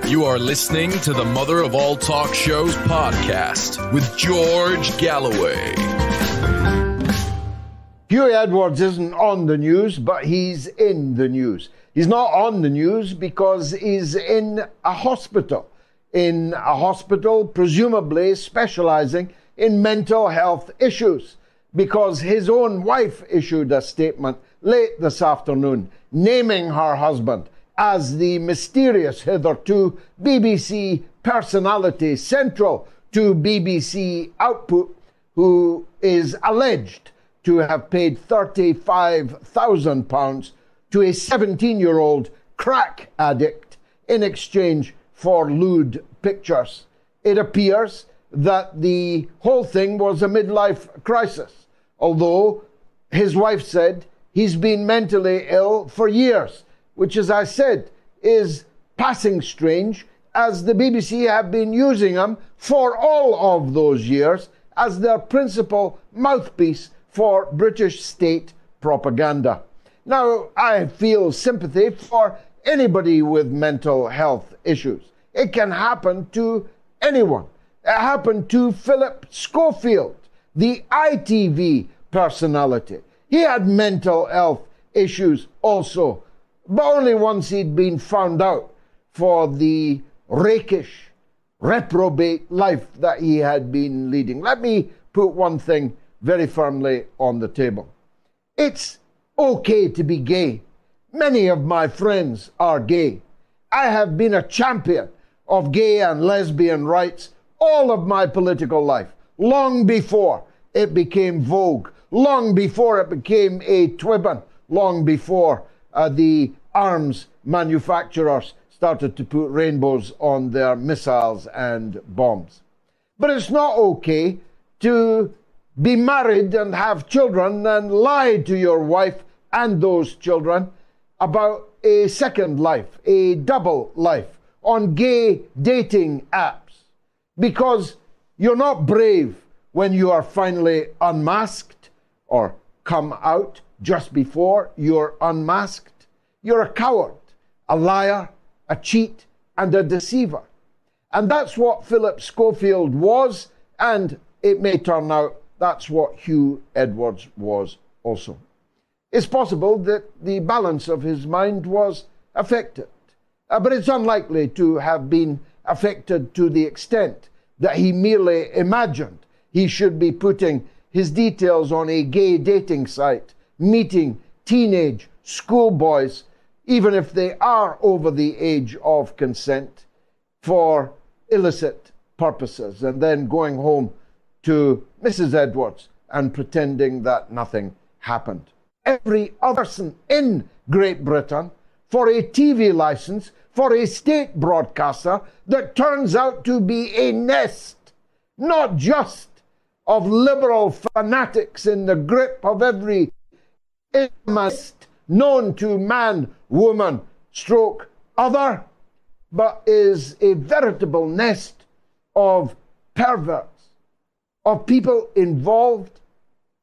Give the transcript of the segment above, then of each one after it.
You are listening to the Mother of All Talk Shows podcast with George Galloway. Huw Edwards isn't on the news, but he's in the news. He's not on the news because he's in a hospital. In a hospital, presumably specializing in mental health issues, because his own wife issued a statement late this afternoon naming her husband as the mysterious, hitherto BBC personality central to BBC output, who is alleged to have paid £35,000 to a 17-year-old crack addict in exchange for lewd pictures. It appears that the whole thing was a midlife crisis, although his wife said he's been mentally ill for years, which, as I said, is passing strange, as the BBC have been using him for all of those years as their principal mouthpiece for British state propaganda. Now, I feel sympathy for anybody with mental health issues. It can happen to anyone. It happened to Philip Schofield, the ITV personality. He had mental health issues also, but only once he'd been found out for the rakish, reprobate life that he had been leading. Let me put one thing very firmly on the table. It's okay to be gay. Many of my friends are gay. I have been a champion of gay and lesbian rights all of my political life, long before it became vogue, long before it became a twibbon, long before the arms manufacturers started to put rainbows on their missiles and bombs. But it's not okay to be married and have children and lie to your wife and those children about a second life, a double life, on gay dating apps, because you're not brave when you are finally unmasked or come out just before you're unmasked. You're a coward, a liar, a cheat, and a deceiver. And that's what Philip Schofield was, and it may turn out that's what Huw Edwards was also. It's possible that the balance of his mind was affected, but it's unlikely to have been affected to the extent that he merely imagined he should be putting his details on a gay dating site, meeting teenage schoolboys, even if they are over the age of consent, for illicit purposes, and then going home to Mrs. Edwards and pretending that nothing happened. Every other person in Great Britain for a TV license for a state broadcaster that turns out to be a nest, not just of liberal fanatics in the grip of every Islamist known to man, woman, stroke, other, but is a veritable nest of perverts, of people involved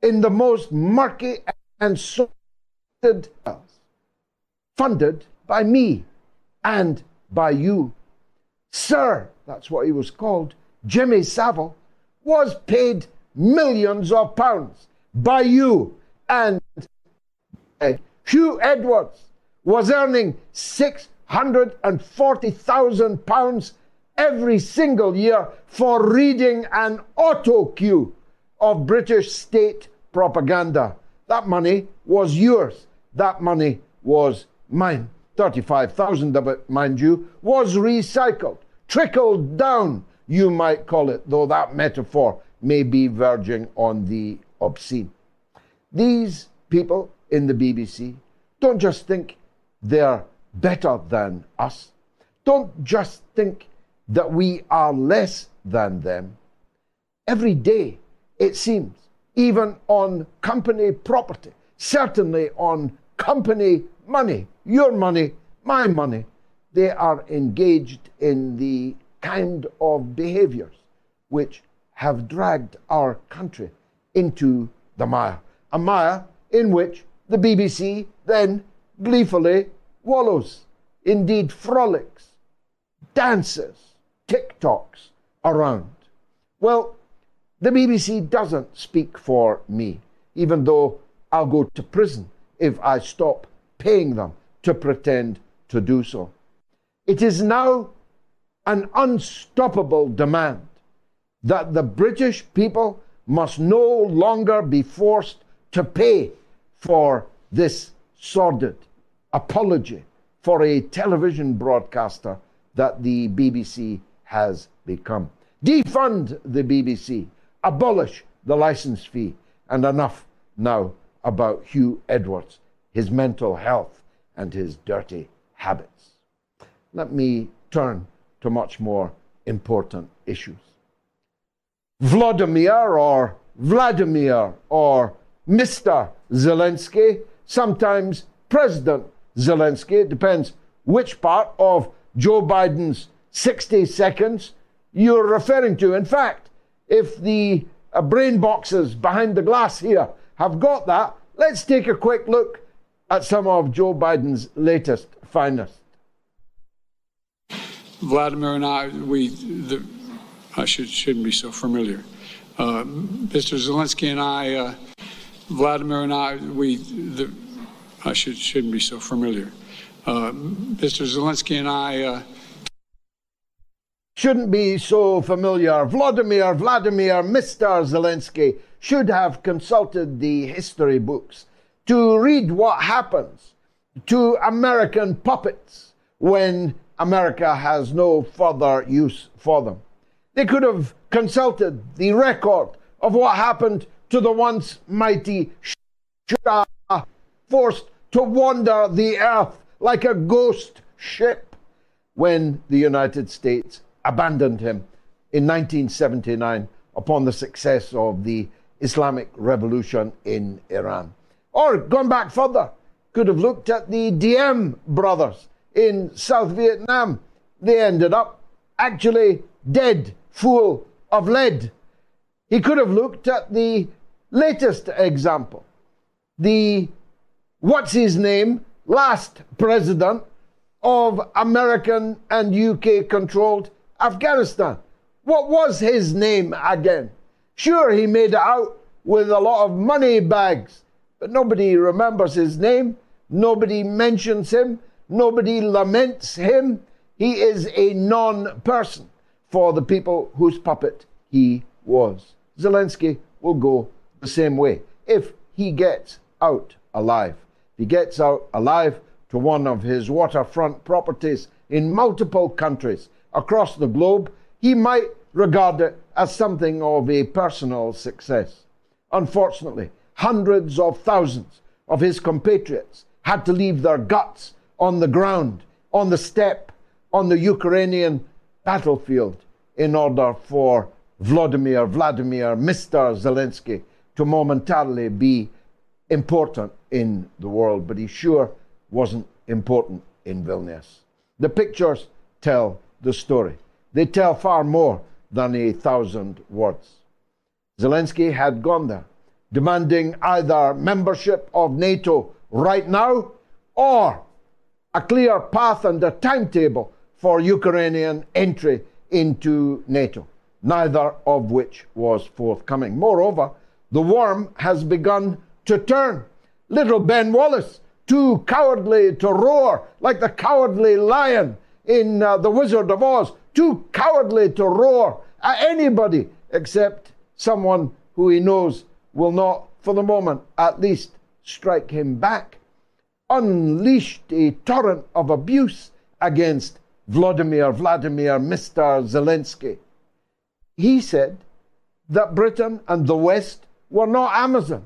in the most murky and sordid, funded by me and by you. Sir, that's what he was called, Jimmy Savile, was paid millions of pounds by you, and Huw Edwards was earning £640,000 every single year for reading an auto cue of British state propaganda. That money was yours. That money was mine. 35,000 of it, mind you, was recycled, trickled down, you might call it, though that metaphor may be verging on the obscene. These people in the BBC don't just think they're better than us. Don't just think that we are less than them. Every day, it seems, even on company property, certainly on company money, your money, my money, they are engaged in the kind of behaviors which have dragged our country into the mire. A mire in which the BBC then gleefully wallows, indeed frolics, dances, TikToks around. Well, the BBC doesn't speak for me, even though I'll go to prison if I stop paying them to pretend to do so. It is now an unstoppable demand that the British people must no longer be forced to pay for this sordid apology for a television broadcaster that the BBC has become. Defund the BBC, abolish the licence fee, and enough now about Huw Edwards, his mental health, and his dirty habits. Let me turn to much more important issues. Vladimir or Mr. Zelensky, sometimes President Zelensky, it depends which part of Joe Biden's 60 seconds you're referring to. In fact, if the brain boxes behind the glass here have got that, let's take a quick look at some of Joe Biden's latest finest. Vladimir and I, I shouldn't be so familiar. Mr. Zelensky and I, Vladimir and I, I shouldn't be so familiar. Mr. Zelensky and I... Shouldn't be so familiar. Vladimir, Mr. Zelensky should have consulted the history books to read what happens to American puppets when America has no further use for them. They could have consulted the record of what happened to the once mighty Shah, forced to wander the earth like a ghost ship when the United States abandoned him in 1979 upon the success of the Islamic Revolution in Iran. Or, going back further, could have looked at the Diem brothers in South Vietnam. They ended up actually dead, full of lead. He could have looked at the latest example, the last president of American and UK-controlled Afghanistan. What was his name again? Sure, he made it out with a lot of money bags, but nobody remembers his name, nobody mentions him, nobody laments him. He is a non-person for the people whose puppet he was. Zelensky will go the same way if he gets out alive. If he gets out alive to one of his waterfront properties in multiple countries across the globe, he might regard it as something of a personal success. Unfortunately, hundreds of thousands of his compatriots had to leave their guts on the ground, on the steppe, on the Ukrainian battlefield in order for Vladimir, Mr. Zelensky, to momentarily be important in the world. But he sure wasn't important in Vilnius. The pictures tell the story. They tell far more than 1,000 words. Zelensky had gone there, demanding either membership of NATO right now or a clear path and a timetable for Ukrainian entry into NATO, neither of which was forthcoming. Moreover, the worm has begun to turn. Little Ben Wallace, too cowardly to roar like the cowardly lion in The Wizard of Oz, too cowardly to roar at anybody except someone who he knows will not, for the moment at least, strike him back, unleashed a torrent of abuse against Vladimir, Mr. Zelensky. He said that Britain and the West were not Amazon,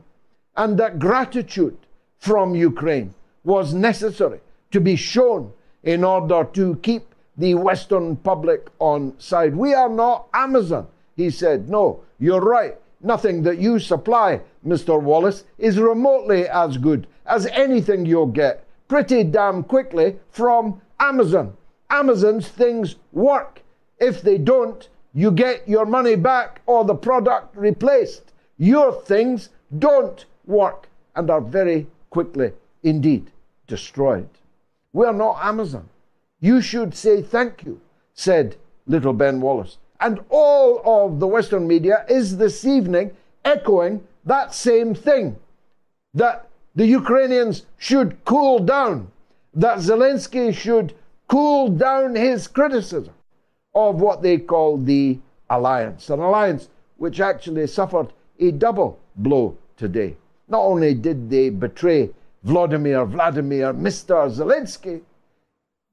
and that gratitude from Ukraine was necessary to be shown in order to keep the Western public on side. We are not Amazon, he said. No, you're right. Nothing that you supply, Mr. Wallace, is remotely as good as anything you'll get pretty damn quickly from Amazon. Amazon's things work. If they don't, you get your money back or the product replaced. Your things don't work and are very quickly indeed destroyed. We're not Amazon. You should say thank you. said little Ben Wallace. And all of the Western media is this evening echoing that same thing, that the Ukrainians should cool down, that Zelensky should cool down his criticism of what they call the alliance, an alliance which actually suffered a double blow today. Not only did they betray Vladimir, Mr. Zelensky,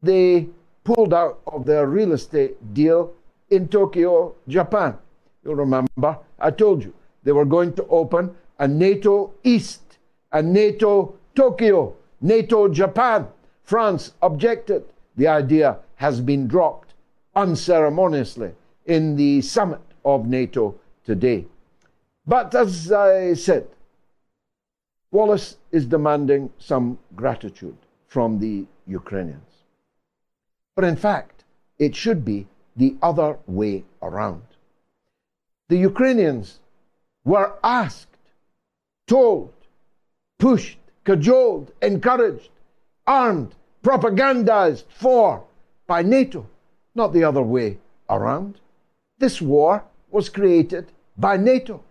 they pulled out of their real estate deal in Tokyo, Japan. You'll remember, I told you, they were going to open a NATO East, a NATO Tokyo, NATO Japan. France objected. The idea has been dropped unceremoniously in the summit of NATO today. But as I said, Wallace is demanding some gratitude from the Ukrainians. But in fact, it should be the other way around. The Ukrainians were asked, told, pushed, cajoled, encouraged, armed, propagandized for by NATO, not the other way around. This war was created by NATO.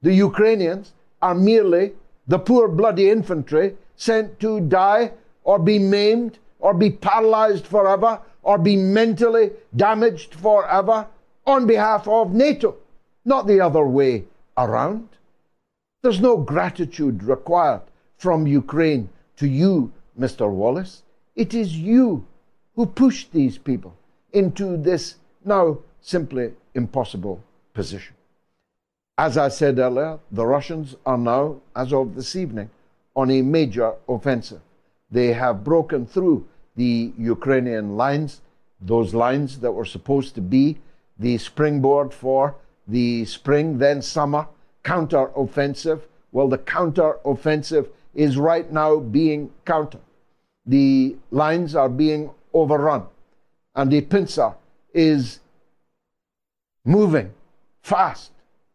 The Ukrainians are merely the poor bloody infantry sent to die or be maimed or be paralyzed forever or be mentally damaged forever on behalf of NATO, not the other way around. There's no gratitude required from Ukraine to you, Mr. Wallace. It is you who pushed these people into this now simply impossible position. As I said earlier, the Russians are now, as of this evening, on a major offensive. They have broken through the Ukrainian lines, those lines that were supposed to be the springboard for the spring, then summer, counter-offensive. Well, the counter-offensive is right now being countered. The lines are being overrun, and the pincer is moving fast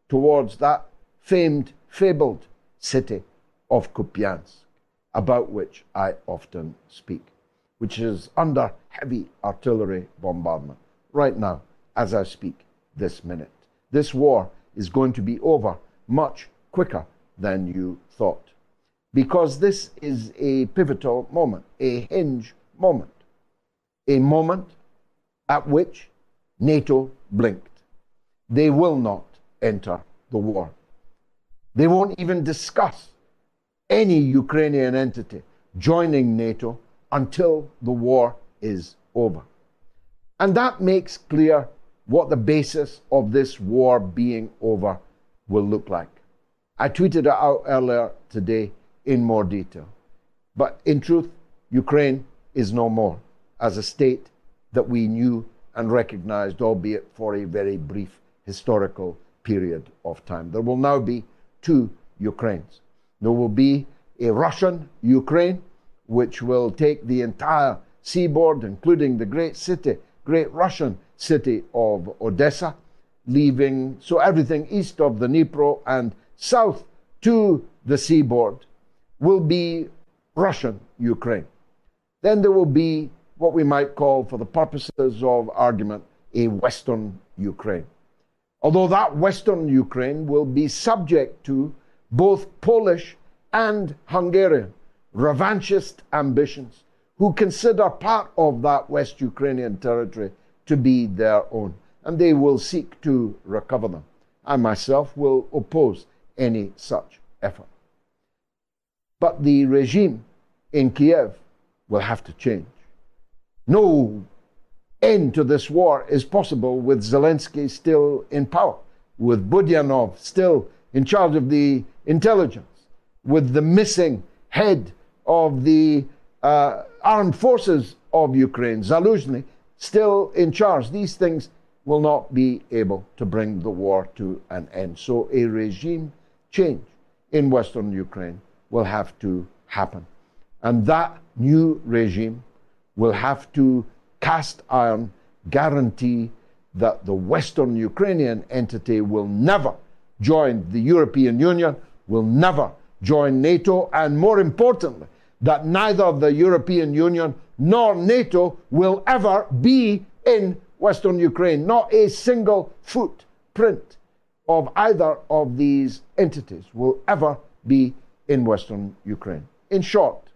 towards that famed, fabled city of Kupiansk, about which I often speak, which is under heavy artillery bombardment right now as I speak this minute. This war is going to be over much quicker than you thought, because this is a pivotal moment, a hinge moment, a moment at which NATO blinked. They will not enter the war. They won't even discuss any Ukrainian entity joining NATO until the war is over. And that makes clear what the basis of this war being over will look like. I tweeted it out earlier today in more detail. But in truth, Ukraine is no more as a state that we knew and recognized, albeit for a very brief historical period of time. There will now be two Ukraines. There will be a Russian Ukraine, which will take the entire seaboard, including the great Russian city of Odessa, leaving, so everything east of the Dnipro and south to the seaboard will be Russian Ukraine. Then there will be what we might call, for the purposes of argument, a Western Ukraine. Although that Western Ukraine will be subject to both Polish and Hungarian revanchist ambitions, who consider part of that West Ukrainian territory to be their own, and they will seek to recover them. I myself will oppose any such effort. But the regime in Kiev will have to change. No end to this war is possible with Zelensky still in power, with Budyanov still in charge of the intelligence, with the missing head of the armed forces of Ukraine, Zaluzhny, still in charge. These things will not be able to bring the war to an end. So a regime change in Western Ukraine will have to happen. And that new regime will have to cast iron guarantee that the Western Ukrainian entity will never join the European Union, will never join NATO, and more importantly, that neither the European Union nor NATO will ever be in Western Ukraine. Not a single footprint of either of these entities will ever be in Western Ukraine. In short,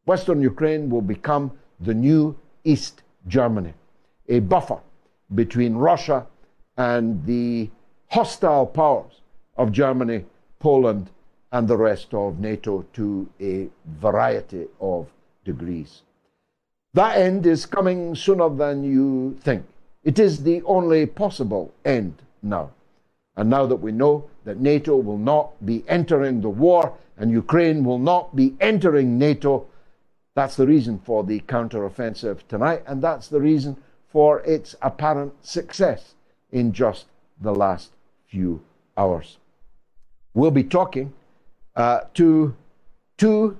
Western Ukraine will become the new East Germany, a buffer between Russia and the hostile powers of Germany, Poland, and the rest of NATO to a variety of degrees. That end is coming sooner than you think. It is the only possible end now. And now that we know that NATO will not be entering the war and Ukraine will not be entering NATO, that's the reason for the counteroffensive tonight, and that's the reason for its apparent success in just the last few hours. We'll be talking to two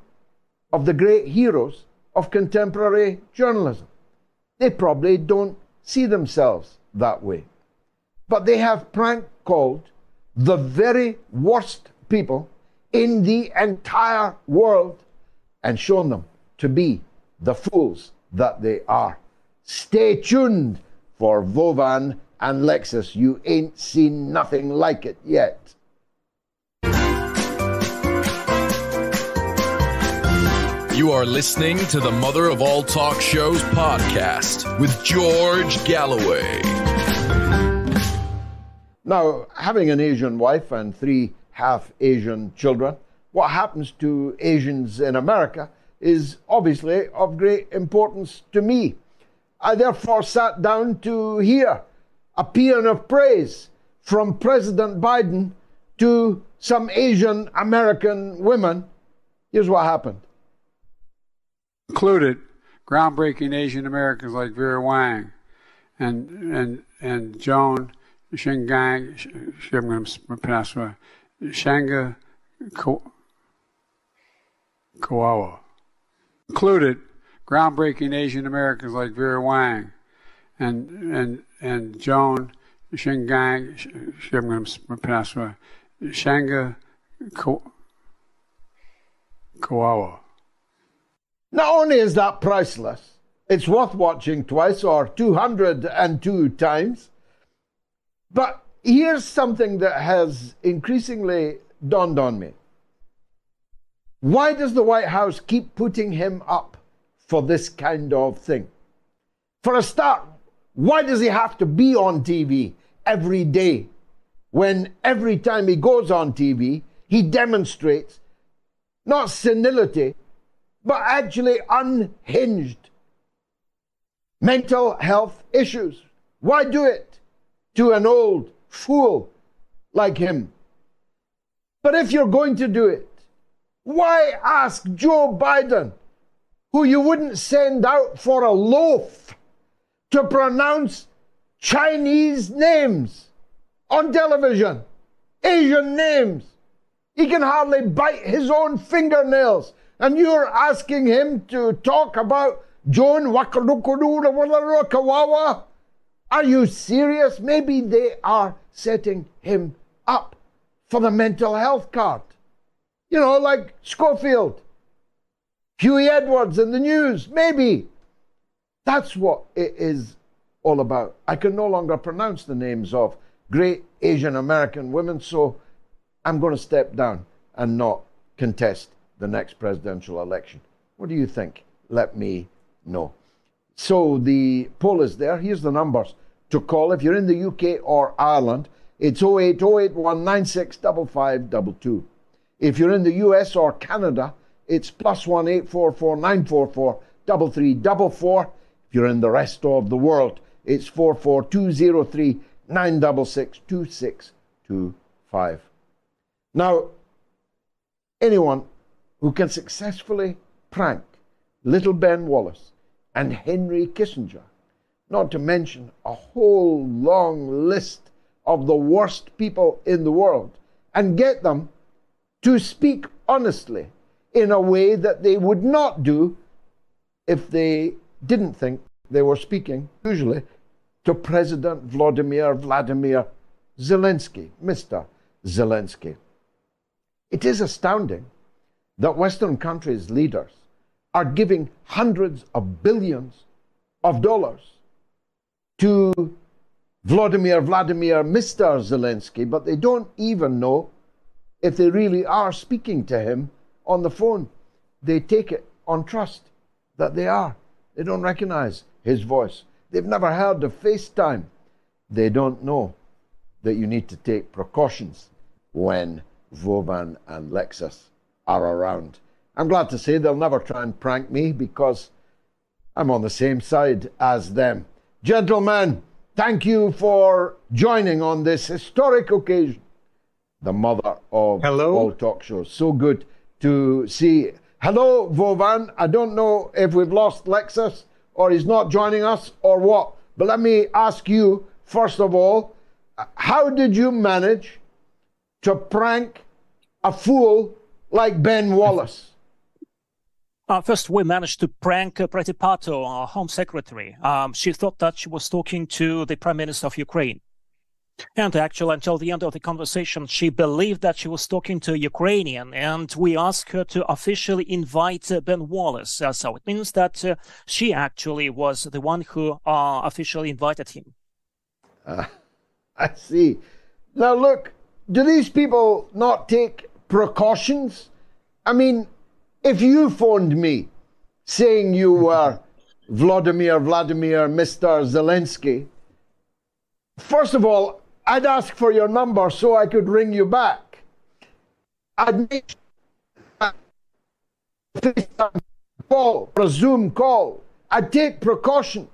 of the great heroes of contemporary journalism. They probably don't see themselves that way, but they have prank called the very worst people in the entire world and shown them to be the fools that they are. Stay tuned for Vovan and Lexus. You ain't seen nothing like it yet. You are listening to the Mother of All Talk Shows podcast with George Galloway. Now, having an Asian wife and 3 half-Asian children, what happens to Asians in America is obviously of great importance to me. I therefore sat down to hear a paean of praise from President Biden to some Asian American women. Here's what happened. Included groundbreaking Asian Americans like Vera Wang and Joan Shingang, I'm going to pronounce it, Shanga Kawawa. Included groundbreaking Asian Americans like Vera Wang and Joan Shingang, I'm going to pronounce it, Shanga Kawawa. Not only is that priceless, it's worth watching twice or 202 times. But here's something that has increasingly dawned on me. Why does the White House keep putting him up for this kind of thing? For a start, why does he have to be on TV every day when every time he goes on TV, he demonstrates not senility, but actually unhinged mental health issues? Why do it to an old fool like him? But if you're going to do it, why ask Joe Biden, who you wouldn't send out for a loaf, to pronounce Chinese names on television, Asian names? He can hardly bite his own fingernails. And you're asking him to talk about Joan Kawawa? Are you serious? Maybe they are setting him up for the mental health card. You know, like Schofield, Huw Edwards in the news. Maybe. That's what it is all about. I can no longer pronounce the names of great Asian American women, so I'm going to step down and not contest the next presidential election. What do you think? Let me know. So the poll is there. Here's the numbers to call. If you're in the UK or Ireland, it's 08081965522. If you're in the US or Canada, it's +1 844 944 3344. If you're in the rest of the world, it's 44203 966 2625. Now, anyone who can successfully prank little Ben Wallace and Henry Kissinger, not to mention a whole long list of the worst people in the world, and get them to speak honestly in a way that they would not do if they didn't think they were speaking, usually, to President Vladimir Zelensky, Mr. Zelensky. It is astounding that Western countries' leaders are giving hundreds of billions of dollars to Vladimir, Mr. Zelensky, but they don't even know if they really are speaking to him on the phone. They take it on trust that they are. They don't recognize his voice. They've never heard of FaceTime. They don't know that you need to take precautions when Wovan and Lexus are around. I'm glad to say they'll never try and prank me because I'm on the same side as them. Gentlemen, thank you for joining on this historic occasion. The mother of all talk shows. So good to see. Hello, Wovan. I don't know if we've lost Lexus or he's not joining us or what. But let me ask you, first of all, how did you manage to prank a fool like Ben Wallace? First, we managed to prank Preti Pato, our Home Secretary. She thought that she was talking to the Prime Minister of Ukraine. And actually, until the end of the conversation, she believed that she was talking to a Ukrainian, and we asked her to officially invite Ben Wallace. So it means that she actually was the one who officially invited him. I see. Now look, do these people not take precautions? I mean, if you phoned me saying you were Vladimir, Mr. Zelensky, first of all, I'd ask for your number so I could ring you back. I'd make a FaceTime call or a Zoom call. I'd take precautions.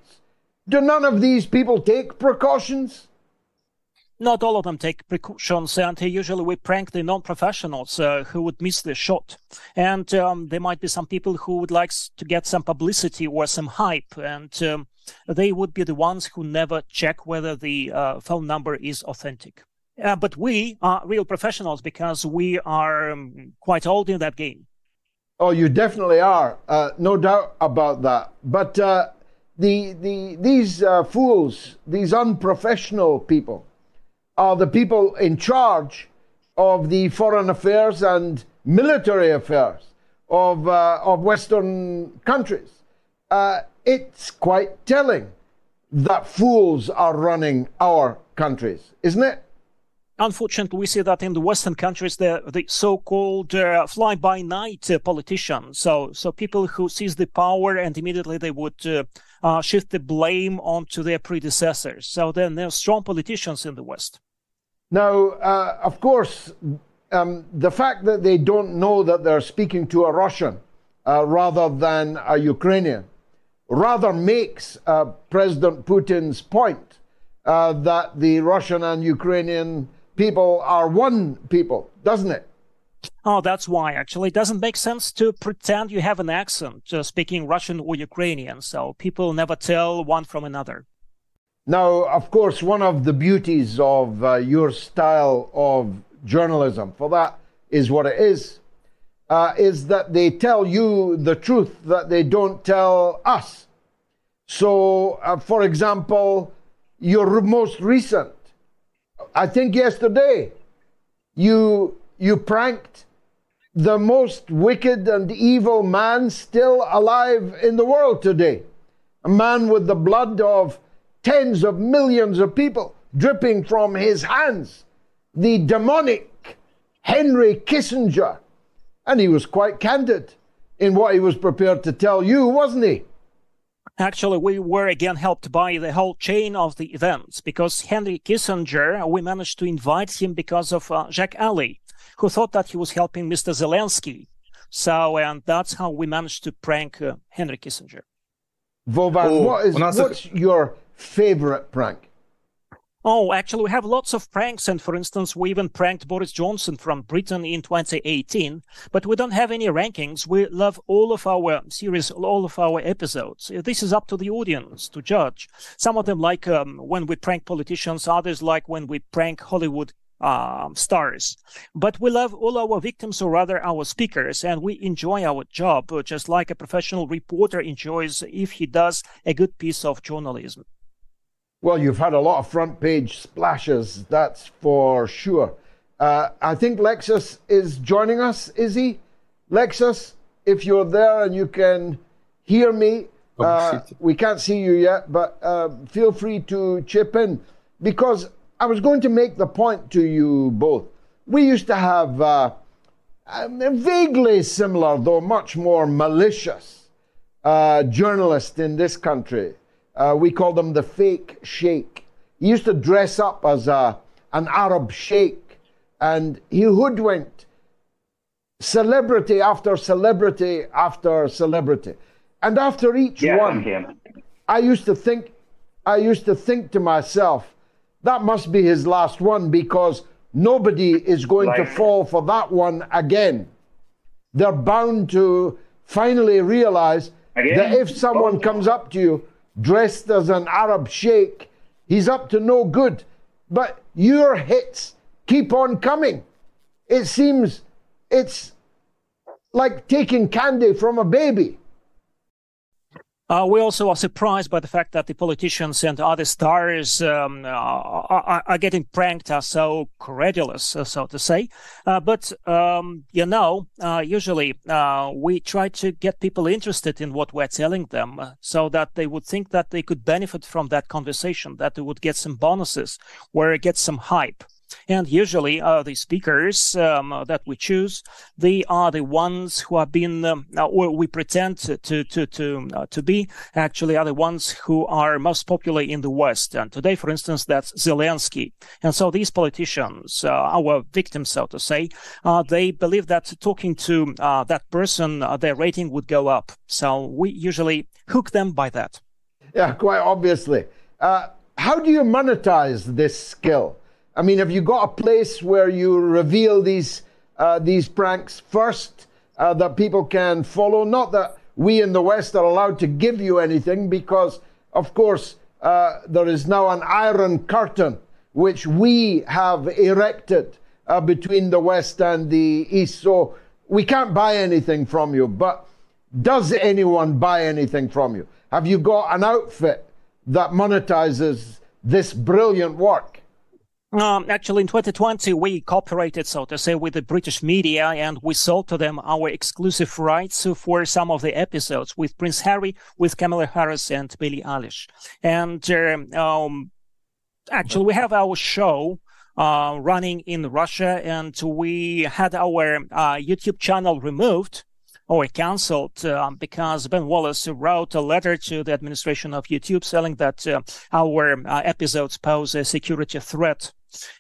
Do none of these people take precautions? Not all of them take precautions, and usually we prank the non-professionals who would miss the shot. And there might be some people who would like to get some publicity or some hype, and they would be the ones who never check whether the phone number is authentic. But we are real professionals because we are quite old in that game. Oh, you definitely are. No doubt about that. But these fools, these unprofessional people, are the people in charge of the foreign affairs and military affairs of Western countries. It's quite telling that fools are running our countries, isn't it? Unfortunately, we see that in the Western countries, the so-called fly-by-night politicians, so people who seize the power and immediately they would shift the blame onto their predecessors. So then there are strong politicians in the West. Now, of course, the fact that they don't know that they're speaking to a Russian rather than a Ukrainian rather makes President Putin's point that the Russian and Ukrainian people are one people, doesn't it? Oh, that's why, actually. It doesn't make sense to pretend you have an accent speaking Russian or Ukrainian, so people never tell one from another. Now, of course, one of the beauties of your style of journalism, for that is what it is that they tell you the truth that they don't tell us. So, for example, your most recent, I think yesterday, you pranked the most wicked and evil man still alive in the world today. A man with the blood of tens of millions of people dripping from his hands. The demonic Henry Kissinger. And he was quite candid in what he was prepared to tell you, wasn't he? Actually, we were again helped by the whole chain of the events, because Henry Kissinger, we managed to invite him because of Jacques Alley, who thought that he was helping Mr. Zelensky. So, and that's how we managed to prank Henry Kissinger. Wovan, what's your favorite prank? Oh, actually, we have lots of pranks, and for instance, we even pranked Boris Johnson from Britain in 2018, but we don't have any rankings. We love all of our series, all of our episodes. This is up to the audience to judge. Some of them like when we prank politicians, others like when we prank Hollywood stars. But we love all our victims, or rather our speakers, and we enjoy our job, just like a professional reporter enjoys if he does a good piece of journalism. Well, you've had a lot of front page splashes, that's for sure. I think Lexus is joining us, is he? Lexus, if you're there and you can hear me, We can't see you yet, but feel free to chip in, because I was going to make the point to you both. We used to have vaguely similar, though much more malicious, journalists in this country. We called them the fake sheikh. He used to dress up as an Arab sheikh, and he hoodwinked celebrity after celebrity after celebrity. And after each one, I used to think to myself, that must be his last one, because nobody is going to fall for that one again. They're bound to finally realize that if someone comes up to you dressed as an Arab sheikh, he's up to no good. But your hits keep on coming. It seems it's like taking candy from a baby. We also are surprised by the fact that the politicians and other stars are getting pranked, are so credulous, so to say. But usually we try to get people interested in what we're telling them, so that they would think that they could benefit from that conversation, that they would get some bonuses, or get some hype. And usually the speakers that we choose, they are the ones who have been, or we pretend to be, actually are the ones who are most popular in the West. And today, for instance, that's Zelensky. And so these politicians, our victims, so to say, they believe that talking to that person, their rating would go up. So we usually hook them by that. Yeah, quite obviously. How do you monetize this skill? I mean, have you got a place where you reveal these pranks first that people can follow? Not that we in the West are allowed to give you anything, because, of course, there is now an iron curtain which we have erected between the West and the East. So we can't buy anything from you. But does anyone buy anything from you? Have you got an outfit that monetizes this brilliant work? Actually, in 2020, we cooperated, so to say, with the British media, and we sold to them our exclusive rights for some of the episodes with Prince Harry, with Kamala Harris, and Billie Eilish. And actually, we have our show running in Russia, and we had our YouTube channel removed or cancelled because Ben Wallace wrote a letter to the administration of YouTube saying that our episodes pose a security threat.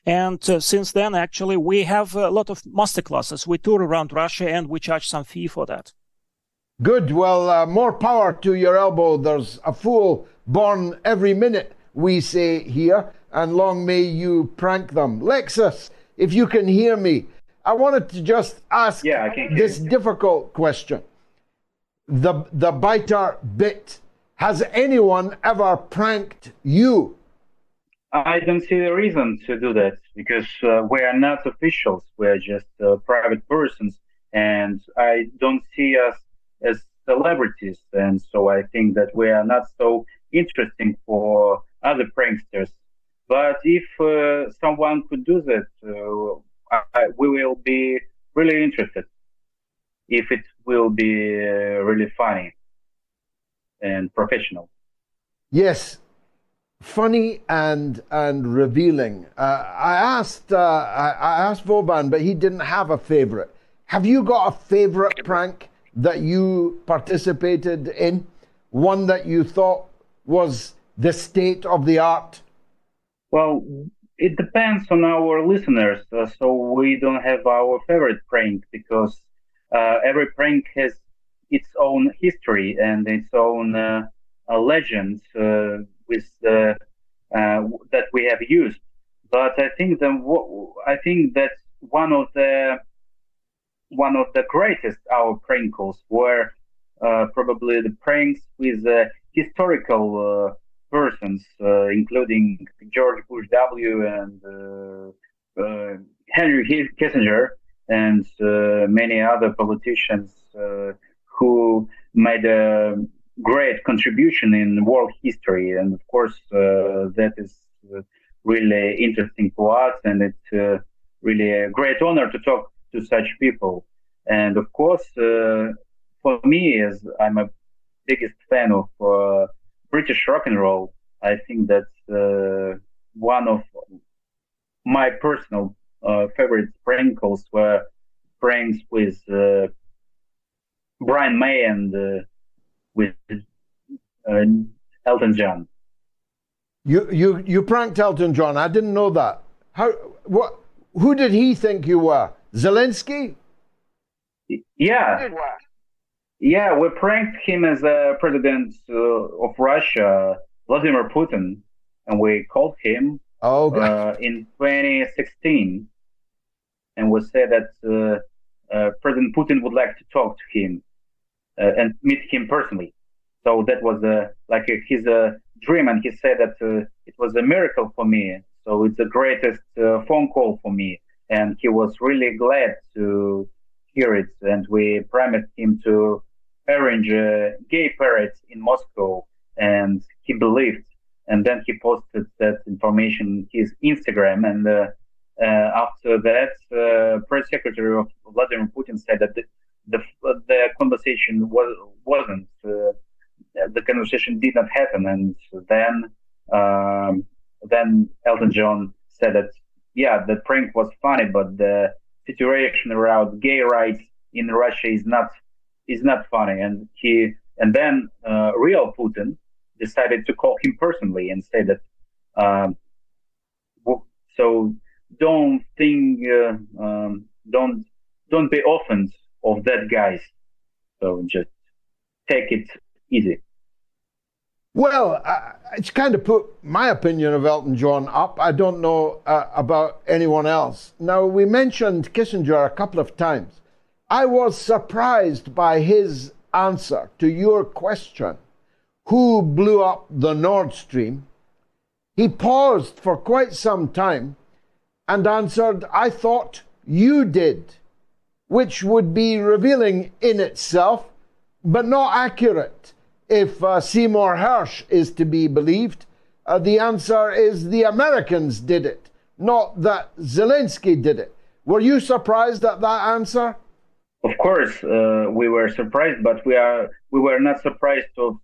And since then, actually, we have a lot of masterclasses. We tour around Russia and we charge some fee for that. Good. Well, more power to your elbow. There's a fool born every minute, we say here, and long may you prank them. Lexus, if you can hear me, I wanted to just ask this difficult question. The biter bit. Has anyone ever pranked you? I don't see a reason to do that, because we are not officials. We are just private persons, and I don't see us as celebrities. And so I think that we are not so interesting for other pranksters. But if someone could do that, we will be really interested, if it will be really funny and professional. Yes. Funny and revealing. I asked Voban, but he didn't have a favorite. Have you got a favorite prank that you participated in? One that you thought was the state of the art? Well, it depends on our listeners. So we don't have our favorite prank, because every prank has its own history and its own legends. With that we have used, but I think that one of the greatest our prankles were probably the pranks with historical persons, including George Bush W. and Henry Kissinger, and many other politicians who made a great contribution in world history. And of course, that is really interesting to us, and it's really a great honor to talk to such people. And of course, for me, as I'm a biggest fan of British rock and roll. I think that one of my personal favorite prank calls were pranks with Brian May and with Elton John. You pranked Elton John. I didn't know that. Who did he think you were? Zelensky? Yeah. Yeah, we pranked him as a president of Russia, Vladimir Putin, and we called him in 2016, and we said that President Putin would like to talk to him and meet him personally. So that was his dream, and he said that it was a miracle for me. So it's the greatest phone call for me, and he was really glad to hear it. And we promised him to arrange a gay parade in Moscow, and he believed. And then he posted that information on his Instagram. And after that, press secretary of Vladimir Putin said that the conversation wasn't. The conversation did not happen. And then Elton John said that, yeah, the prank was funny, but the situation around gay rights in Russia is not funny. And then real Putin decided to call him personally and say that, so don't think, don't be offended of that guys. So just take it easy. Well, it's kind of put my opinion of Elton John up. I don't know about anyone else. Now, we mentioned Kissinger a couple of times. I was surprised by his answer to your question, who blew up the Nord Stream. He paused for quite some time and answered, I thought you did, which would be revealing in itself, but not accurate. If Seymour Hersh is to be believed, the answer is the Americans did it, not that Zelensky did it. Were you surprised at that answer? Of course, we were surprised, but we were not surprised of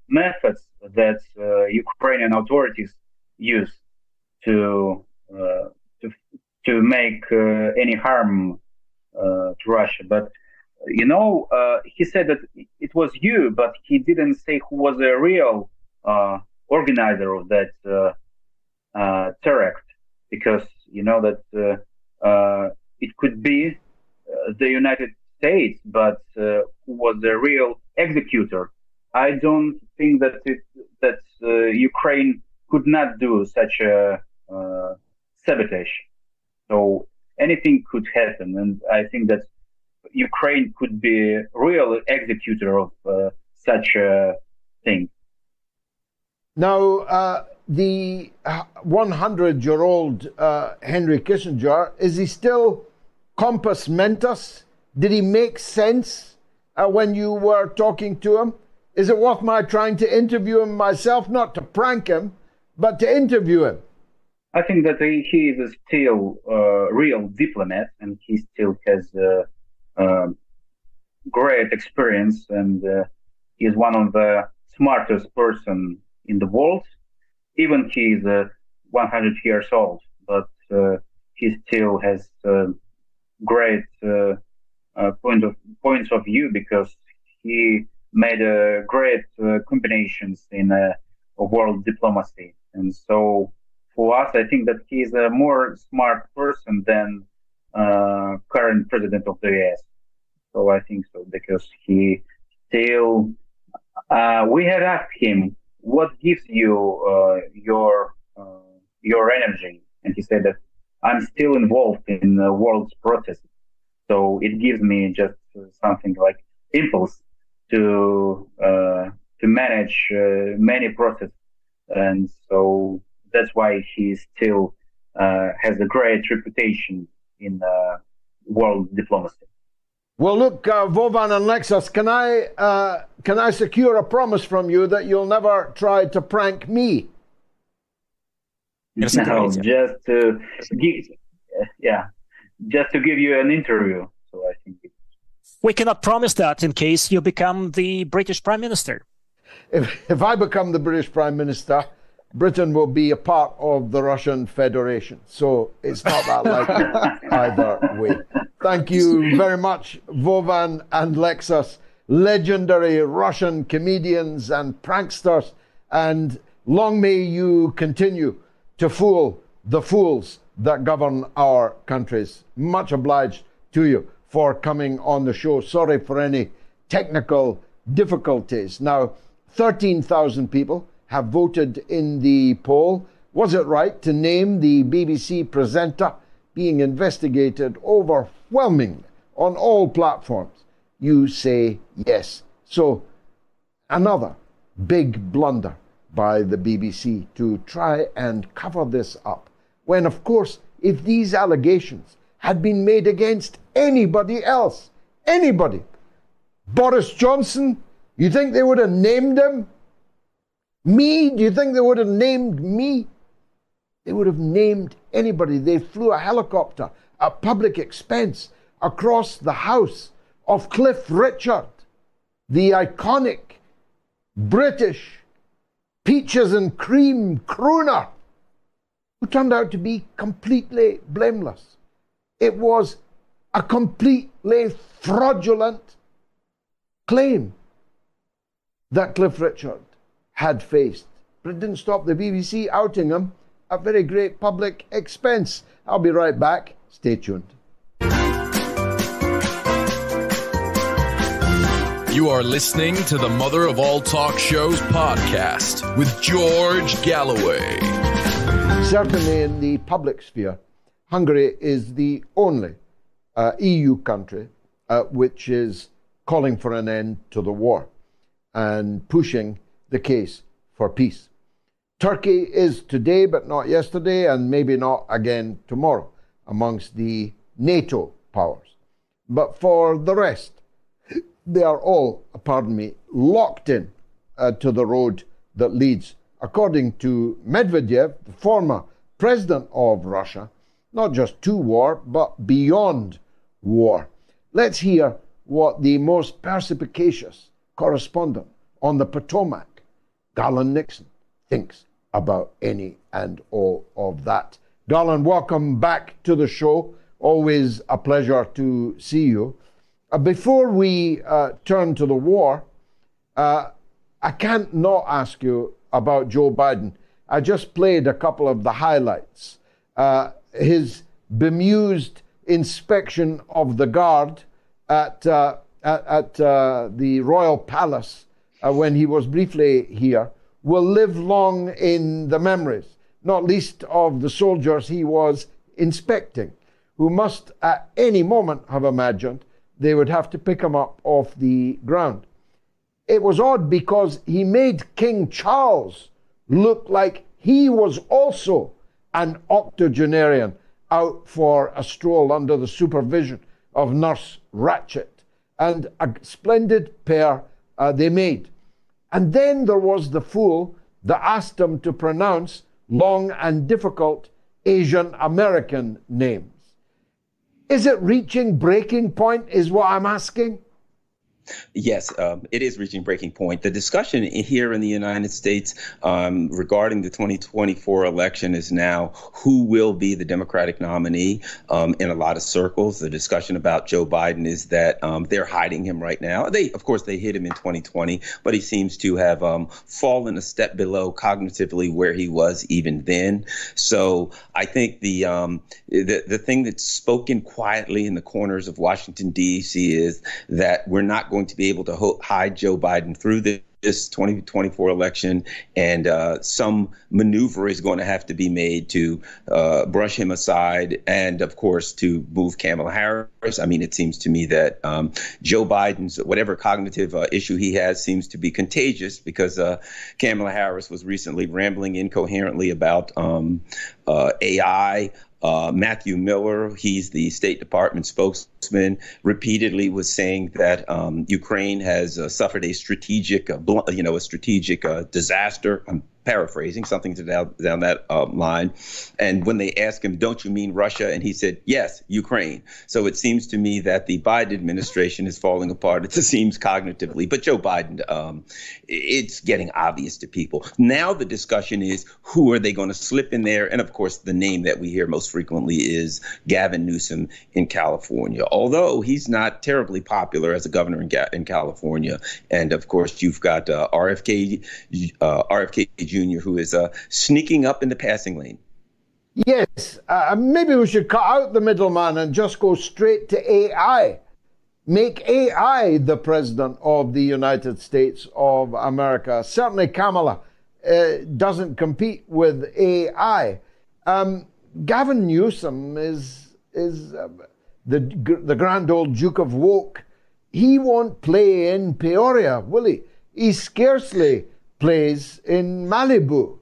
methods that Ukrainian authorities use to make any harm to Russia. But he said that it was you, but he didn't say who was the real organizer of that terror, because that it could be the United States, but who was the real executor? I don't think that Ukraine could not do such a sabotage. So anything could happen, and I think that Ukraine could be a real executor of such a thing. Now, the 100-year-old Henry Kissinger, is he still compos mentis? Did he make sense when you were talking to him? Is it worth my trying to interview him myself, not to prank him, but to interview him? I think that he is still a real diplomat, and he still has great experience, and he is one of the smartest person in the world. Even he is 100 years old, but he still has great points of view, because he made great combinations in world diplomacy. And so for us, I think that he is a more smart person than current president of the US. So I think so, because he still, we had asked him, what gives you your energy? And he said that I'm still involved in the world's protests. So it gives me just something like impulse to manage many protests. And so that's why he still has a great reputation in world diplomacy. Well, look, Vovan and Lexus, can I secure a promise from you that you'll never try to prank me? No, just to give you an interview. So I think we cannot promise that in case you become the British Prime Minister. if I become the British Prime Minister, Britain will be a part of the Russian Federation. So it's not that likely either way. Thank you very much, Vovan and Lexus, legendary Russian comedians and pranksters. And long may you continue to fool the fools that govern our countries. Much obliged to you for coming on the show. Sorry for any technical difficulties. Now, 13,000 people have voted in the poll. Was it right to name the BBC presenter being investigated overwhelmingly on all platforms? You say yes. So, another big blunder by the BBC to try and cover this up. When, of course, if these allegations had been made against anybody else, anybody, Boris Johnson, you think they would have named him? Me? Do you think they would have named me? They would have named anybody. They flew a helicopter at public expense across the house of Cliff Richard, the iconic British peaches and cream crooner, who turned out to be completely blameless. It was a completely fraudulent claim that Cliff Richard had faced. But it didn't stop the BBC outing him at very great public expense. I'll be right back. Stay tuned. You are listening to the Mother of All Talk Shows podcast with George Galloway. Certainly in the public sphere, Hungary is the only EU country which is calling for an end to the war and pushing the case for peace. Turkey is today, but not yesterday, and maybe not again tomorrow, amongst the NATO powers. But for the rest, they are all, pardon me, locked in to the road that leads, according to Medvedev, the former president of Russia, not just to war, but beyond war. Let's hear what the most perspicacious correspondent on the Potomac, Garland Nixon, thinks about any and all of that. Garland, welcome back to the show. Always a pleasure to see you. Before we turn to the war, I can't not ask you about Joe Biden. I just played a couple of the highlights. His bemused inspection of the guard at the Royal Palace when he was briefly here will live long in the memories, not least of the soldiers he was inspecting, who must at any moment have imagined they would have to pick him up off the ground. It was odd because he made King Charles look like he was also an octogenarian out for a stroll under the supervision of Nurse Ratched, and a splendid pair they made. And then there was the fool that asked him to pronounce long and difficult Asian American names. Is it reaching breaking point, is what I'm asking? Yes, it is reaching breaking point. The discussion here in the United States regarding the 2024 election is now who will be the Democratic nominee. In a lot of circles, the discussion about Joe Biden is that they're hiding him right now. Of course, they hid him in 2020, but he seems to have fallen a step below cognitively where he was even then. So I think the thing that's spoken quietly in the corners of Washington, D.C. is that we're not going to be able to hide Joe Biden through this 2024 election, and some maneuver is going to have to be made to brush him aside, and of course to move Kamala Harris. I mean, it seems to me that Joe Biden's whatever cognitive issue he has seems to be contagious, because Kamala Harris was recently rambling incoherently about AI. Matthew Miller, he's the State Department spokesman, repeatedly was saying that Ukraine has suffered a strategic, disaster. I'm paraphrasing, something down that line. And when they asked him, don't you mean Russia? And he said, yes, Ukraine. So it seems to me that the Biden administration is falling apart at the seams cognitively. But Joe Biden, it's getting obvious to people. Now the discussion is, who are they going to slip in there? And of course, the name that we hear most frequently is Gavin Newsom in California, although he's not terribly popular as a governor in California. And of course, you've got RFK Jr., who is sneaking up in the passing lane. Yes, maybe we should cut out the middleman and just go straight to AI. Make AI the president of the United States of America. Certainly Kamala doesn't compete with AI. Gavin Newsom is the grand old Duke of Woke. He won't play in Peoria, will he? He scarcely plays in Malibu.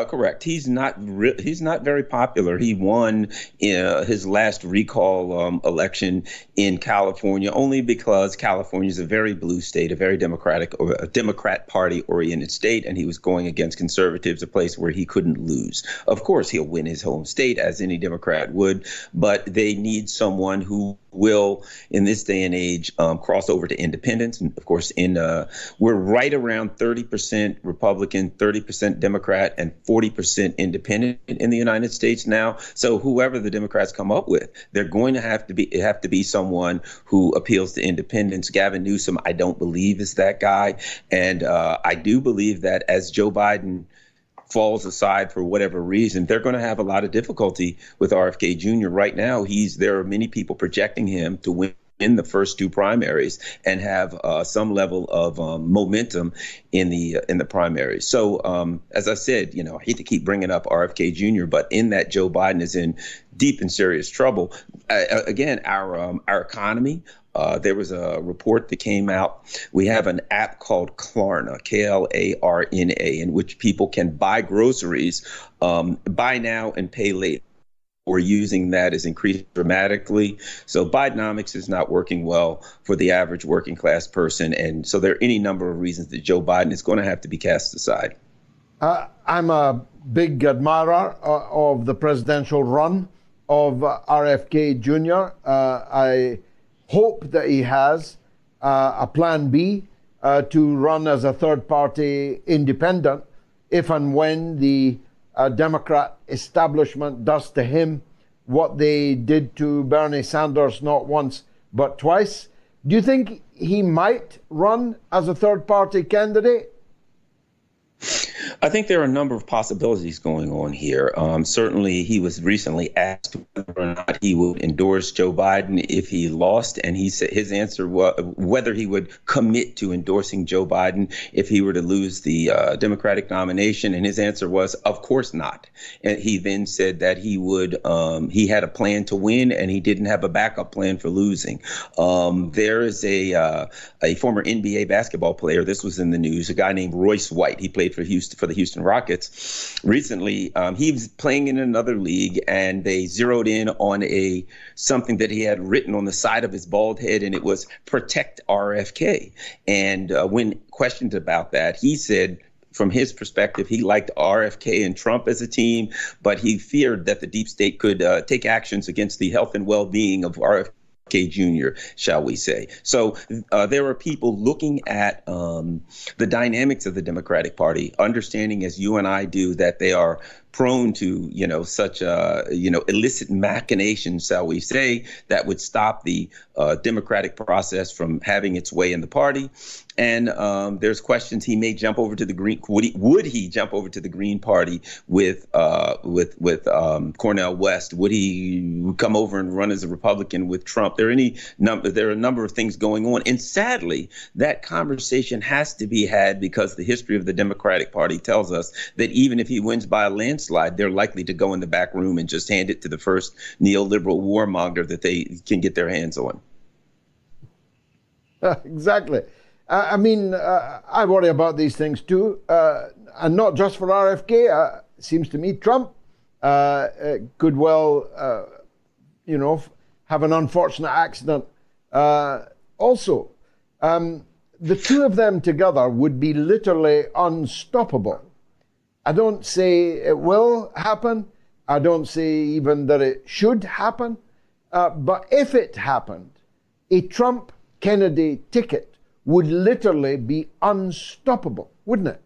Correct. He's not very popular. He won his last recall election in California only because California is a very blue state, a very Democratic or a Democrat Party oriented state, and he was going against conservatives, a place where he couldn't lose. Of course, he'll win his home state, as any Democrat would, but they need someone who will, in this day and age, cross over to independence. And of course, we're right around 30% Republican, 30% Democrat, and 40% independent in the United States now. So whoever the Democrats come up with, they're going to have to be someone who appeals to independence. Gavin Newsom, I don't believe, is that guy. And I do believe that as Joe Biden falls aside for whatever reason, they're going to have a lot of difficulty with RFK Jr. Right now, there are many people projecting him to win in the first two primaries and have some level of momentum in the primaries. So as I said, I hate to keep bringing up RFK Jr., but in that Joe Biden is in deep and serious trouble. Again, our economy. There was a report that came out. We have an app called Klarna, Klarna, in which people can buy groceries, buy now and pay later. We're using that has increased dramatically. So Bidenomics is not working well for the average working class person. And so there are any number of reasons that Joe Biden is going to have to be cast aside. I'm a big admirer of the presidential run of RFK Jr. I hope that he has a plan B to run as a third-party independent if and when the Democrat establishment does to him what they did to Bernie Sanders not once but twice. Do you think he might run as a third-party candidate? I think there are a number of possibilities going on here. Certainly, he was recently asked whether or not he would endorse Joe Biden if he lost, and he said his answer was whether he would commit to endorsing Joe Biden if he were to lose the Democratic nomination, and his answer was, of course not. And he then said that he would. He had a plan to win, and he didn't have a backup plan for losing. There is a former NBA basketball player. This was in the news. A guy named Royce White. He played for the Houston Rockets. Recently, he was playing in another league, and they zeroed in on something that he had written on the side of his bald head, and it was "Protect RFK." And when questioned about that, he said, from his perspective, he liked RFK and Trump as a team, but he feared that the deep state could take actions against the health and well-being of RFK Jr., shall we say. So there are people looking at the dynamics of the Democratic Party, understanding, as you and I do, that they are prone to, such illicit machinations, shall we say, that would stop the democratic process from having its way in the party. And there's questions he may jump over to the Green. Would he jump over to the Green Party with Cornel West? Would he come over and run as a Republican with Trump? There are a number of things going on, and sadly, that conversation has to be had because the history of the Democratic Party tells us that even if he wins by a landslide, they're likely to go in the back room and just hand it to the first neoliberal warmonger that they can get their hands on. Exactly. I worry about these things too, and not just for RFK. It seems to me Trump could well, have an unfortunate accident. Also, the two of them together would be literally unstoppable. I don't say it will happen. I don't say even that it should happen. But if it happened, a Trump-Kennedy ticket would literally be unstoppable, wouldn't it?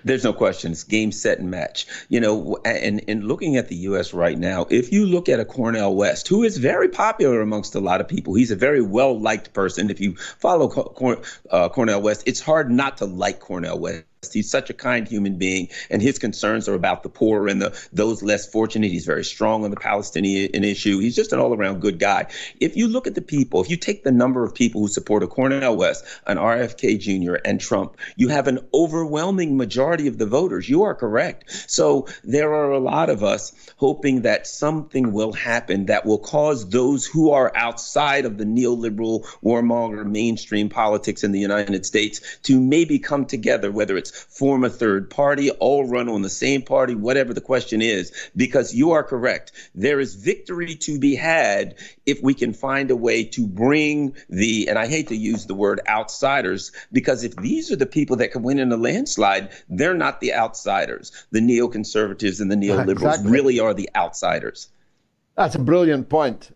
There's no question. It's game, set, and match. You know, and looking at the U.S. right now, if you look at a Cornel West, who is very popular amongst a lot of people, he's a very well-liked person. If you follow Cornel West, it's hard not to like Cornel West. He's such a kind human being, and his concerns are about the poor and those less fortunate. He's very strong on the Palestinian issue. He's just an all-around good guy. If you look at the people, if you take the number of people who support a Cornel West, an RFK Jr., and Trump, you have an overwhelming majority of the voters. You are correct. So there are a lot of us hoping that something will happen that will cause those who are outside of the neoliberal, warmonger, mainstream politics in the United States to maybe come together, whether it's form a third party, all run on the same party, whatever the question is, because you are correct. There is victory to be had if we can find a way to bring and I hate to use the word outsiders, because if these are the people that can win in a landslide, they're not the outsiders. The neoconservatives and the neoliberals really are the outsiders. That's a brilliant point.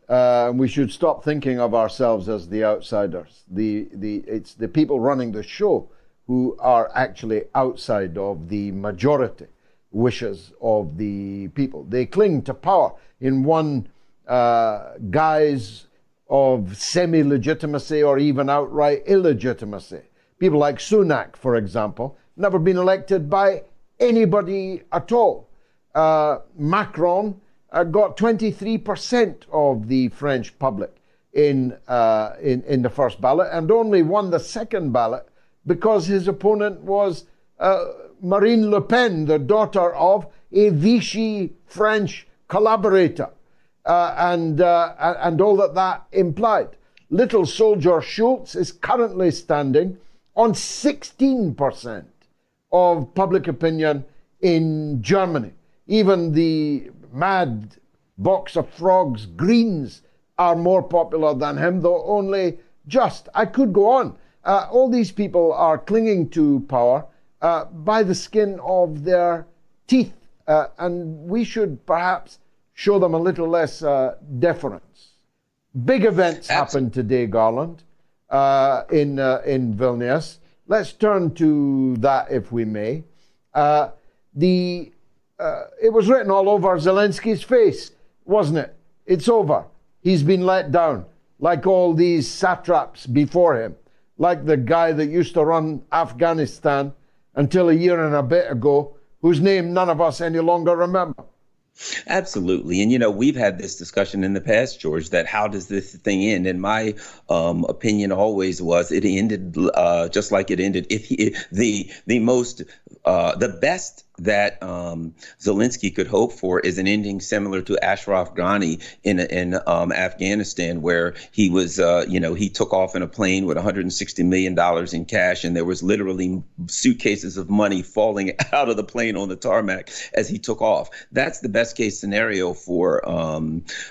We should stop thinking of ourselves as the outsiders. It's the people running the show who are actually outside of the majority wishes of the people. They cling to power in one guise of semi-legitimacy or even outright illegitimacy. People like Sunak, for example, never been elected by anybody at all. Macron got 23% of the French public in the first ballot and only won the second ballot because his opponent was Marine Le Pen, the daughter of a Vichy French collaborator, and all that implied. Little soldier Schulz is currently standing on 16% of public opinion in Germany. Even the mad box of frogs Greens are more popular than him, though only just. I could go on. All these people are clinging to power by the skin of their teeth, and we should perhaps show them a little less deference. Big events happened today, Garland, in Vilnius. Let's turn to that, if we may. It was written all over Zelensky's face, wasn't it? It's over. He's been let down, like all these satraps before him. Like the guy that used to run Afghanistan until a year and a bit ago, whose name none of us any longer remember. Absolutely. And, you know, we've had this discussion in the past, George, that how does this thing end? And my opinion always was it ended just like it ended. The best that Zelensky could hope for is an ending similar to Ashraf Ghani in Afghanistan, where he was, he took off in a plane with $160 million in cash, and there was literally suitcases of money falling out of the plane on the tarmac as he took off. That's the best case scenario for Vladimir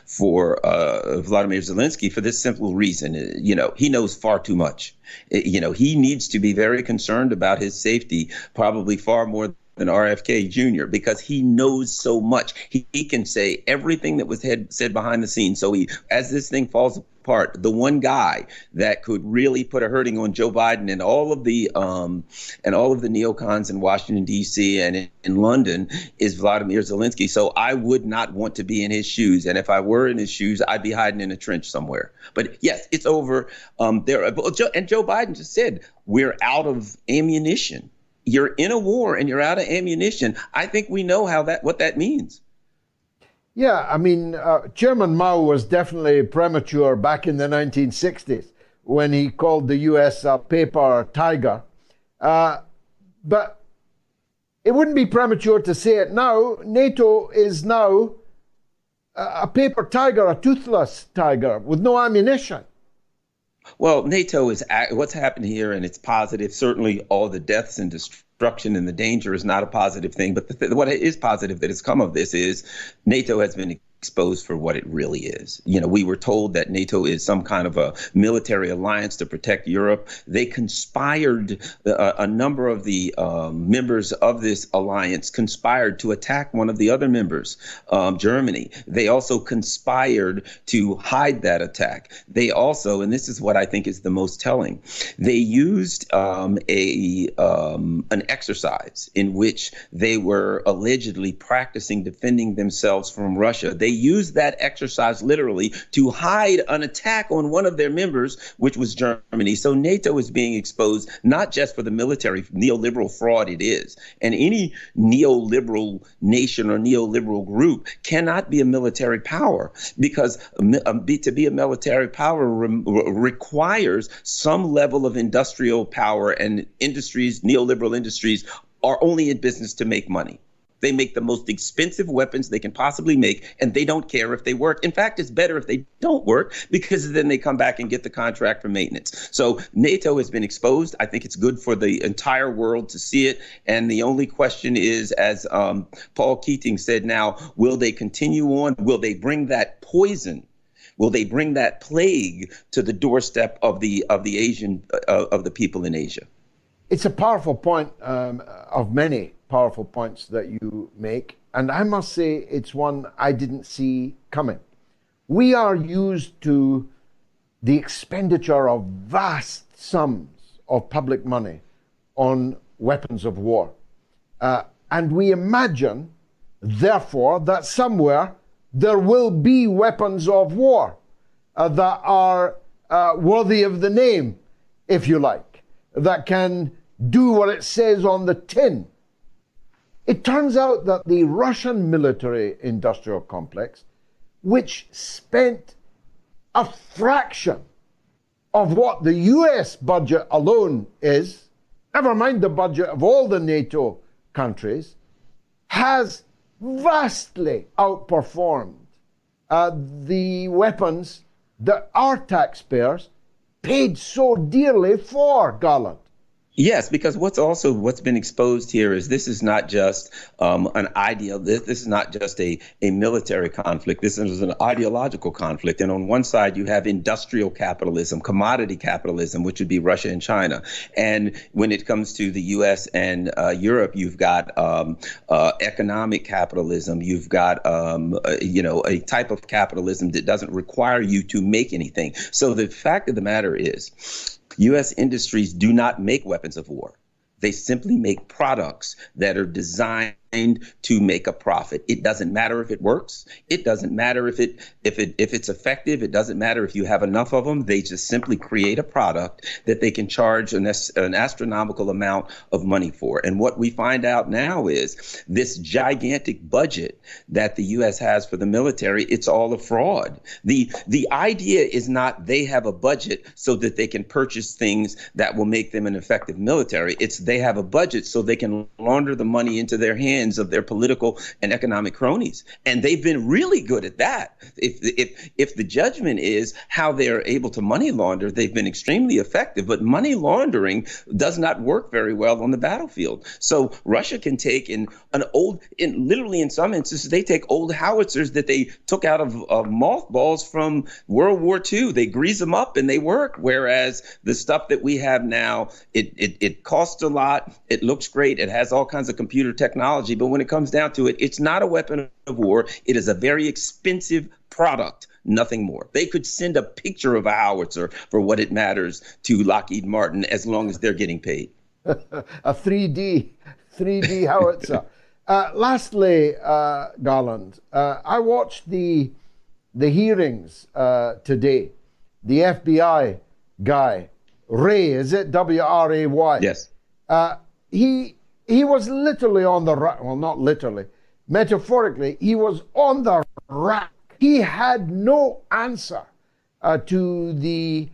Zelensky, for this simple reason. He knows far too much. He needs to be very concerned about his safety, probably far more than RFK Jr., because he knows so much. He can say everything that was said behind the scenes. So as this thing falls apart, the one guy that could really put a hurting on Joe Biden and all of the neocons in Washington, D.C. and in London is Vladimir Zelensky. So I would not want to be in his shoes. And if I were in his shoes, I'd be hiding in a trench somewhere. But yes, it's over. And Joe Biden just said, we're out of ammunition. You're in a war and you're out of ammunition. I think we know what that means. Yeah, I mean, Chairman Mao was definitely premature back in the 1960s when he called the U.S. a paper tiger. But it wouldn't be premature to say it now. NATO is now a paper tiger, a toothless tiger with no ammunition. Well, NATO is what's happened here, and it's positive. Certainly all the deaths and destruction and the danger is not a positive thing. But what is positive that has come of this is NATO has been exposed for what it really is. You know, we were told that NATO is some kind of a military alliance to protect Europe. They conspired, a number of the members of this alliance conspired to attack one of the other members, Germany. They also conspired to hide that attack. They also, and this is what I think is the most telling, they used an exercise in which they were allegedly practicing defending themselves from Russia. They used that exercise literally to hide an attack on one of their members, which was Germany. So NATO is being exposed not just for the military neoliberal fraud it is, and any neoliberal nation or neoliberal group cannot be a military power, because to be a military power requires some level of industrial power, and industries, neoliberal industries, are only in business to make money. They make the most expensive weapons they can possibly make, and they don't care if they work. In fact, it's better if they don't work, because then they come back and get the contract for maintenance. So NATO has been exposed. I think it's good for the entire world to see it. And the only question is, as Paul Keating said now, will they continue on? Will they bring that poison? Will they bring that plague to the doorstep of the Asian of the people in Asia? It's a powerful point, of many powerful points that you make, and I must say it's one I didn't see coming. We are used to the expenditure of vast sums of public money on weapons of war, and we imagine, therefore, that somewhere there will be weapons of war that are worthy of the name, if you like, that can do what it says on the tin. It turns out that the Russian military-industrial complex, which spent a fraction of what the US budget alone is, never mind the budget of all the NATO countries, has vastly outperformed the weapons that our taxpayers paid so dearly for, Garland. Yes, because what's been exposed here is this is not just an ideal. This is not just a military conflict. This is an ideological conflict. And on one side, you have industrial capitalism, commodity capitalism, which would be Russia and China. And when it comes to the U.S. and Europe, you've got economic capitalism. You've got a type of capitalism that doesn't require you to make anything. So the fact of the matter is, U.S. industries do not make weapons of war. They simply make products that are designed to make a profit. It doesn't matter if it works. It doesn't matter if it's effective. It doesn't matter if you have enough of them. They just simply create a product that they can charge an astronomical amount of money for. And what we find out now is this gigantic budget that the U.S. has for the military, it's all a fraud. The idea is not they have a budget so that they can purchase things that will make them an effective military. It's they have a budget so they can launder the money into their hands of their political and economic cronies. And they've been really good at that. If the judgment is how they're able to money launder, they've been extremely effective. But money laundering does not work very well on the battlefield. So Russia can take literally in some instances, they take old howitzers that they took out of mothballs from World War II. They grease them up and they work. Whereas the stuff that we have now, it costs a lot. It looks great. It has all kinds of computer technology. But when it comes down to it, it's not a weapon of war. It is a very expensive product, nothing more. They could send a picture of a howitzer for what it matters to Lockheed Martin as long as they're getting paid. A 3D howitzer. Lastly, Garland, I watched the hearings today. The FBI guy, Ray, is it? W-R-A-Y? Yes. He was literally on the rack. Well, not literally. Metaphorically, he was on the rack. He had no answer to the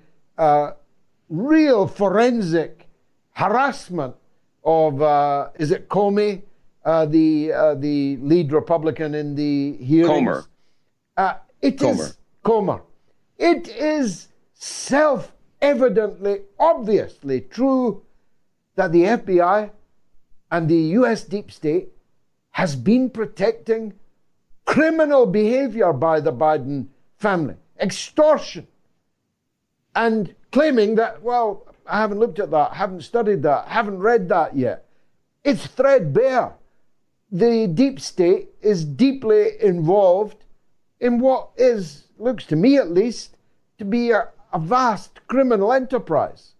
real forensic harassment of, is it Comey, the lead Republican in the hearings? Comer. It is self-evidently, obviously true that the FBI and the U.S. deep state has been protecting criminal behavior by the Biden family, extortion, and claiming that, well, I haven't looked at that, haven't studied that, haven't read that yet. It's threadbare. The deep state is deeply involved in what is, looks to me at least, to be a vast criminal enterprise.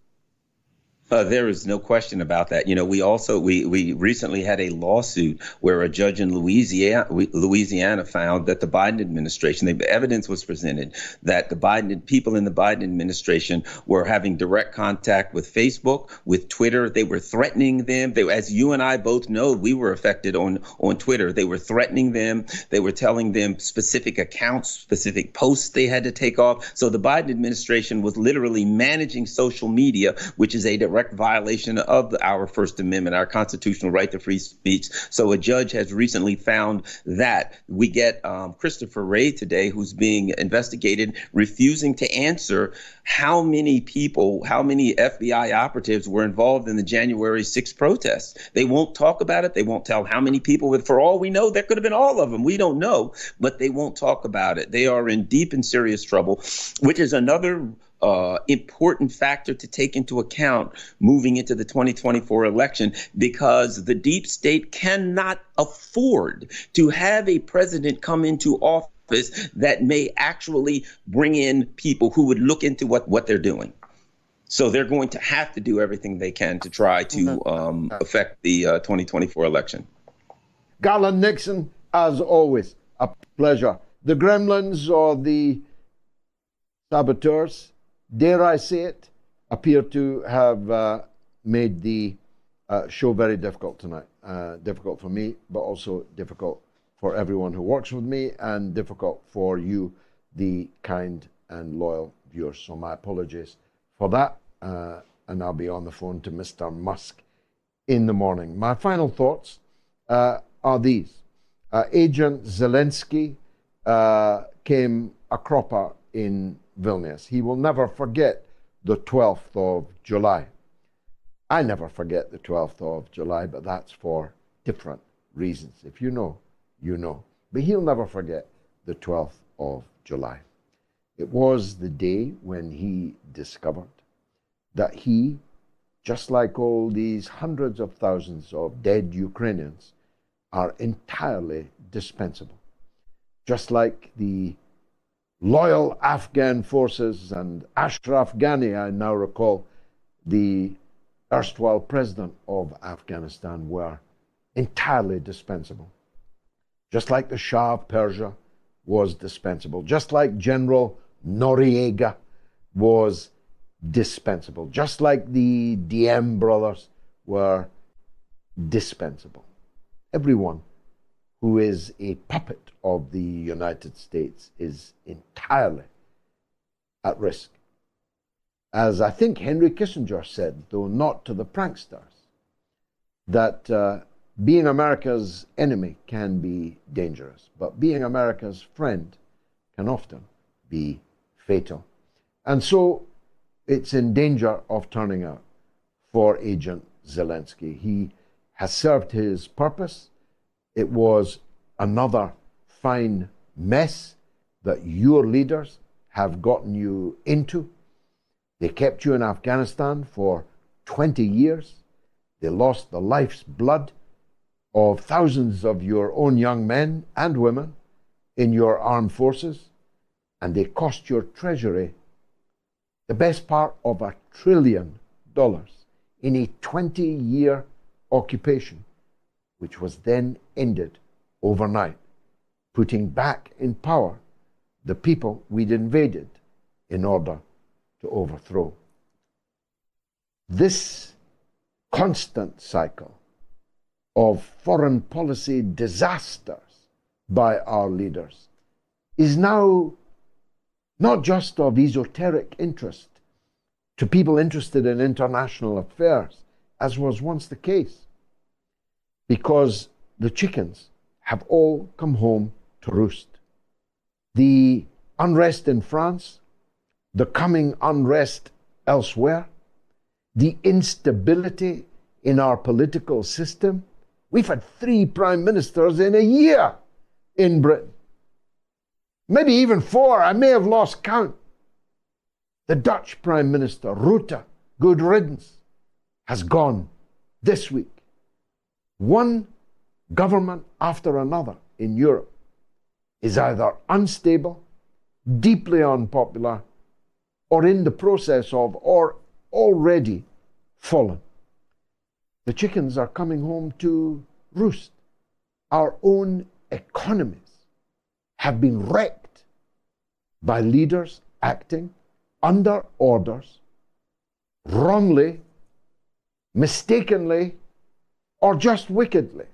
There is no question about that. You know, we recently had a lawsuit where a judge in Louisiana found that the Biden administration, the evidence was presented that the people in the Biden administration were having direct contact with Facebook, with Twitter. They were threatening them. As you and I both know, we were affected on Twitter. They were threatening them. They were telling them specific accounts, specific posts they had to take off. So the Biden administration was literally managing social media, which is a direct violation of our First Amendment, our constitutional right to free speech. So a judge has recently found that. We get Christopher Wray today, who's being investigated, refusing to answer how many people, how many FBI operatives were involved in the January 6th protests. They won't talk about it. They won't tell how many people. For all we know, there could have been all of them. We don't know, but they won't talk about it. They are in deep and serious trouble, which is another important factor to take into account moving into the 2024 election, because the deep state cannot afford to have a president come into office that may actually bring in people who would look into what they're doing. So they're going to have to do everything they can to try to affect the 2024 election. Garland Nixon, as always, a pleasure. The gremlins or the saboteurs, dare I say it, appear to have made the show very difficult tonight. Difficult for me, but also difficult for everyone who works with me, and difficult for you, the kind and loyal viewers. So my apologies for that, and I'll be on the phone to Mr. Musk in the morning. My final thoughts are these. Agent Zelensky came a cropper in Vilnius. He will never forget the 12th of July. I never forget the 12th of July, but that's for different reasons. If you know, you know. But he'll never forget the 12th of July. It was the day when he discovered that he, just like all these hundreds of thousands of dead Ukrainians, are entirely dispensable. Just like the loyal Afghan forces and Ashraf Ghani, I now recall, the erstwhile president of Afghanistan, were entirely dispensable. Just like the Shah of Persia was dispensable. Just like General Noriega was dispensable. Just like the Diem brothers were dispensable. Everyone who is a puppet of the United States is entirely at risk. As I think Henry Kissinger said, though not to the pranksters, that being America's enemy can be dangerous, but being America's friend can often be fatal. And so it's in danger of turning out for Agent Zelensky. He has served his purpose. It was another fine mess that your leaders have gotten you into. They kept you in Afghanistan for 20 years. They lost the life's blood of thousands of your own young men and women in your armed forces, and they cost your treasury the best part of $1 trillion in a 20-year occupation, which was then ended overnight, putting back in power the people we'd invaded in order to overthrow. This constant cycle of foreign policy disasters by our leaders is now not just of esoteric interest to people interested in international affairs, as was once the case, because the chickens have all come home to roost. The unrest in France, the coming unrest elsewhere, the instability in our political system. We've had 3 prime ministers in a year in Britain. maybe even 4, I may have lost count. The Dutch Prime Minister, Rutte, good riddance, has gone this week. One government after another in Europe is either unstable, deeply unpopular, or in the process of, or already fallen. The chickens are coming home to roost. Our own economies have been wrecked by leaders acting under orders, wrongly, mistakenly, or just wickedly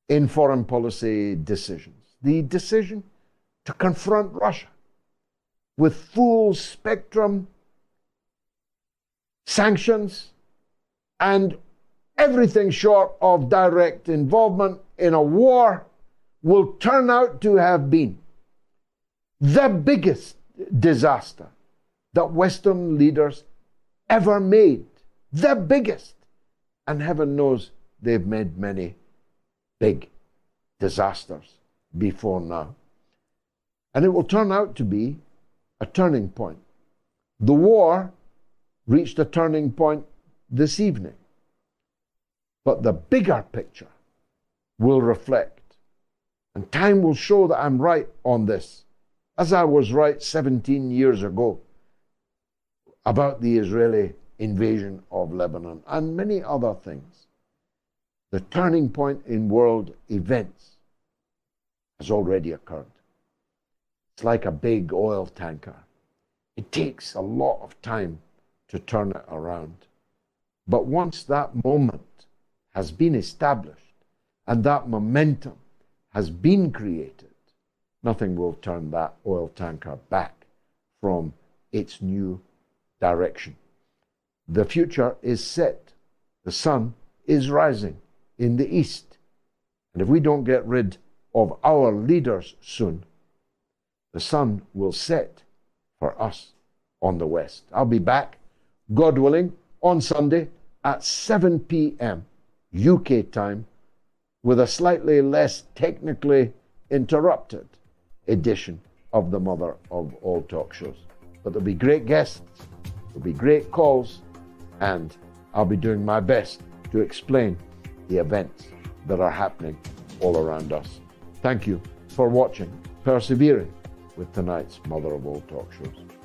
in foreign policy decisions. The decision to confront Russia with full spectrum sanctions and everything short of direct involvement in a war will turn out to have been the biggest disaster that Western leaders ever made. The biggest. And heaven knows they've made many big disasters before now. And it will turn out to be a turning point. The war reached a turning point this evening. But the bigger picture will reflect. And time will show that I'm right on this, as I was right 17 years ago about the Israeli invasion of Lebanon and many other things. The turning point in world events has already occurred. It's like a big oil tanker. It takes a lot of time to turn it around. But once that moment has been established and that momentum has been created, nothing will turn that oil tanker back from its new direction. The future is set. The sun is rising in the east. And if we don't get rid of our leaders soon, the sun will set for us on the west. I'll be back, God willing, on Sunday at 7 p.m. UK time with a slightly less technically interrupted edition of the Mother of All Talk Shows. But there'll be great guests, there'll be great calls, and I'll be doing my best to explain the events that are happening all around us. Thank you for watching, persevering with tonight's Mother of All Talk Shows.